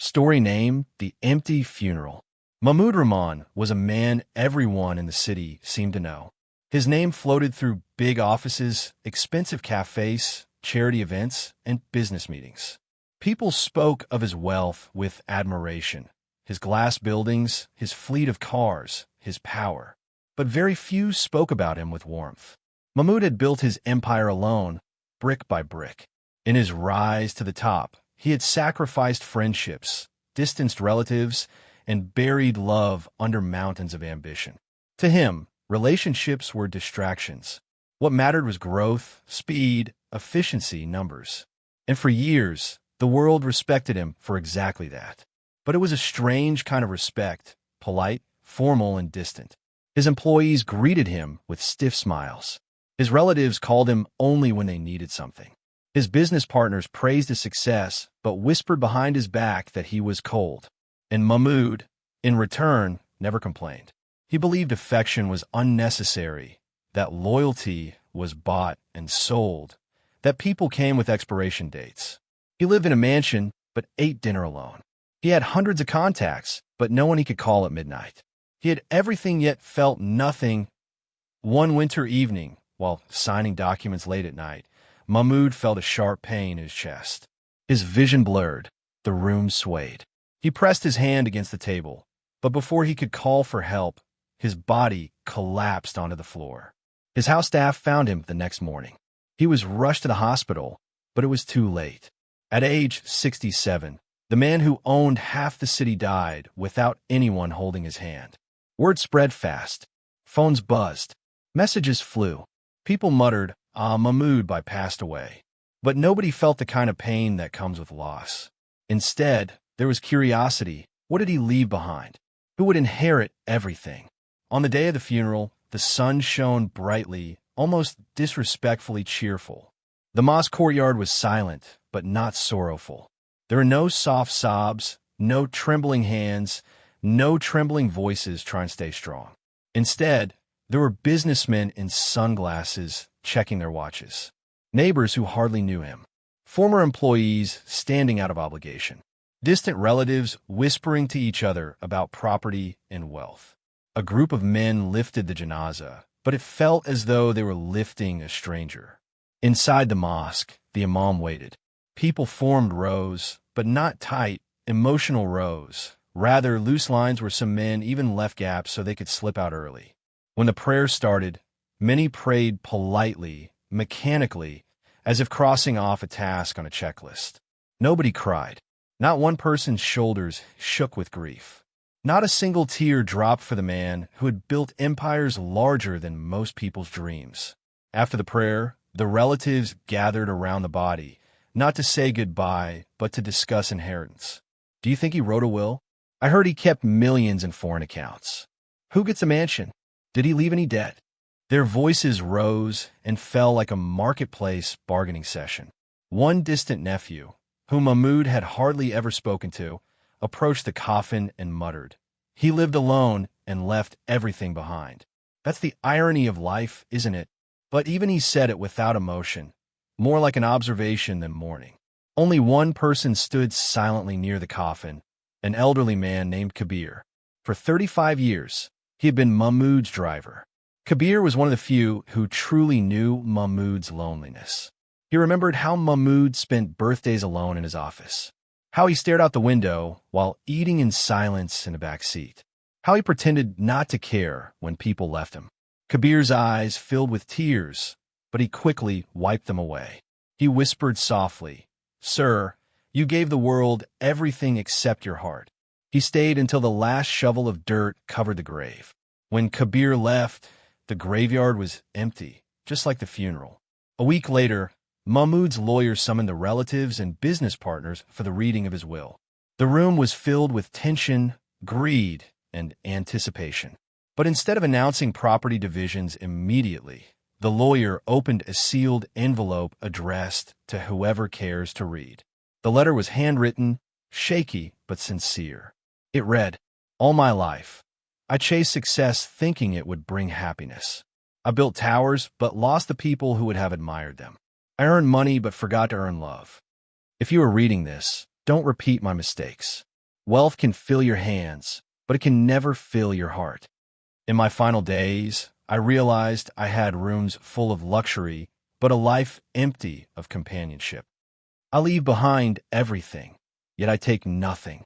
Story name: The Empty Funeral. Mahmud Rahman was a man everyone in the city seemed to know. His name floated through big offices, expensive cafes, charity events, and business meetings. People spoke of his wealth with admiration, his glass buildings, his fleet of cars, his power. But very few spoke about him with warmth. Mahmud had built his empire alone, brick by brick. In his rise to the top, he had sacrificed friendships, distanced relatives, and buried love under mountains of ambition. To him, relationships were distractions. What mattered was growth, speed, efficiency, numbers. And for years, the world respected him for exactly that. But it was a strange kind of respect, polite, formal, and distant. His employees greeted him with stiff smiles. His relatives called him only when they needed something. His business partners praised his success, but whispered behind his back that he was cold. And Mahmud, in return, never complained. He believed affection was unnecessary, that loyalty was bought and sold, that people came with expiration dates. He lived in a mansion, but ate dinner alone. He had hundreds of contacts, but no one he could call at midnight. He had everything yet felt nothing. One winter evening, while signing documents late at night, Mahmud felt a sharp pain in his chest. His vision blurred. The room swayed. He pressed his hand against the table, but before he could call for help, his body collapsed onto the floor. His house staff found him the next morning. He was rushed to the hospital, but it was too late. At age 67, the man who owned half the city died without anyone holding his hand. Word spread fast. Phones buzzed. Messages flew. People muttered, Mahmud passed away. But nobody felt the kind of pain that comes with loss. Instead, there was curiosity. What did he leave behind? Who would inherit everything? On the day of the funeral, the sun shone brightly, almost disrespectfully cheerful. The mosque courtyard was silent, but not sorrowful. There were no soft sobs, no trembling hands, no trembling voices trying to stay strong. Instead, there were businessmen in sunglasses checking their watches, neighbors who hardly knew him, former employees standing out of obligation, distant relatives whispering to each other about property and wealth. A group of men lifted the janazah, but it felt as though they were lifting a stranger. Inside the mosque, the imam waited. People formed rows, but not tight, emotional rows. Rather, loose lines where some men even left gaps so they could slip out early. When the prayer started, many prayed politely, mechanically, as if crossing off a task on a checklist. Nobody cried. Not one person's shoulders shook with grief. Not a single tear dropped for the man who had built empires larger than most people's dreams. After the prayer, the relatives gathered around the body, not to say goodbye, but to discuss inheritance. Do you think he wrote a will? I heard he kept millions in foreign accounts. Who gets a mansion? Did he leave any debt? Their voices rose and fell like a marketplace bargaining session. One distant nephew, whom Mahmud had hardly ever spoken to, approached the coffin and muttered. He lived alone and left everything behind. That's the irony of life, isn't it? But even he said it without emotion, more like an observation than mourning. Only one person stood silently near the coffin, an elderly man named Kabir. For 35 years, he had been Mahmud's driver. Kabir was one of the few who truly knew Mahmud's loneliness. He remembered how Mahmud spent birthdays alone in his office, how he stared out the window while eating in silence in the back seat, how he pretended not to care when people left him. Kabir's eyes filled with tears, but he quickly wiped them away. He whispered softly, "Sir, you gave the world everything except your heart." He stayed until the last shovel of dirt covered the grave. When Kabir left, the graveyard was empty, just like the funeral. A week later, Mahmud's lawyer summoned the relatives and business partners for the reading of his will. The room was filled with tension, greed, and anticipation. But instead of announcing property divisions immediately, the lawyer opened a sealed envelope addressed to whoever cares to read. The letter was handwritten, shaky but sincere. It read, "All my life, I chased success thinking it would bring happiness. I built towers but lost the people who would have admired them. I earned money but forgot to earn love. If you are reading this, don't repeat my mistakes. Wealth can fill your hands, but it can never fill your heart. In my final days, I realized I had rooms full of luxury, but a life empty of companionship. I leave behind everything, yet I take nothing.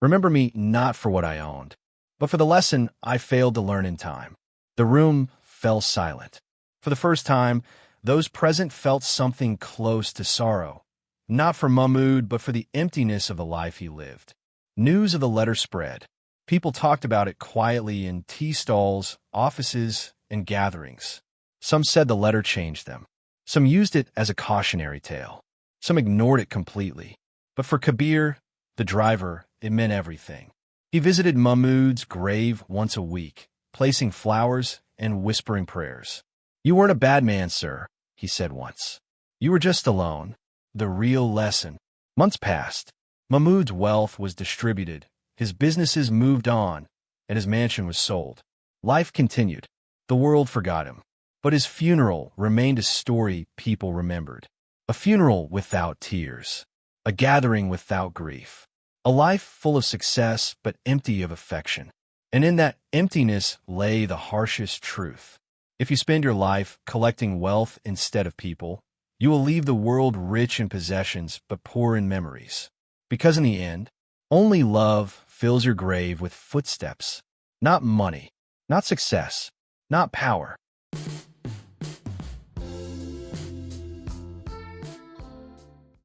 Remember me not for what I owned, but for the lesson I failed to learn in time. The room fell silent. For the first time, those present felt something close to sorrow, not for Mahmoud, but for the emptiness of the life he lived. News of the letter spread. People talked about it quietly in tea stalls, offices, and gatherings. Some said the letter changed them. Some used it as a cautionary tale. Some ignored it completely. But for Kabir, the driver, it meant everything. He visited Mahmoud's grave once a week, placing flowers and whispering prayers. "You weren't a bad man, sir," he said once. "You were just alone." The real lesson. Months passed. Mahmoud's wealth was distributed, his businesses moved on, and his mansion was sold. Life continued. The world forgot him. But his funeral remained a story people remembered. A funeral without tears. A gathering without grief. A life full of success but empty of affection. And in that emptiness lay the harshest truth. If you spend your life collecting wealth instead of people, you will leave the world rich in possessions but poor in memories. Because in the end, only love fills your grave with footsteps, not money, not success, not power.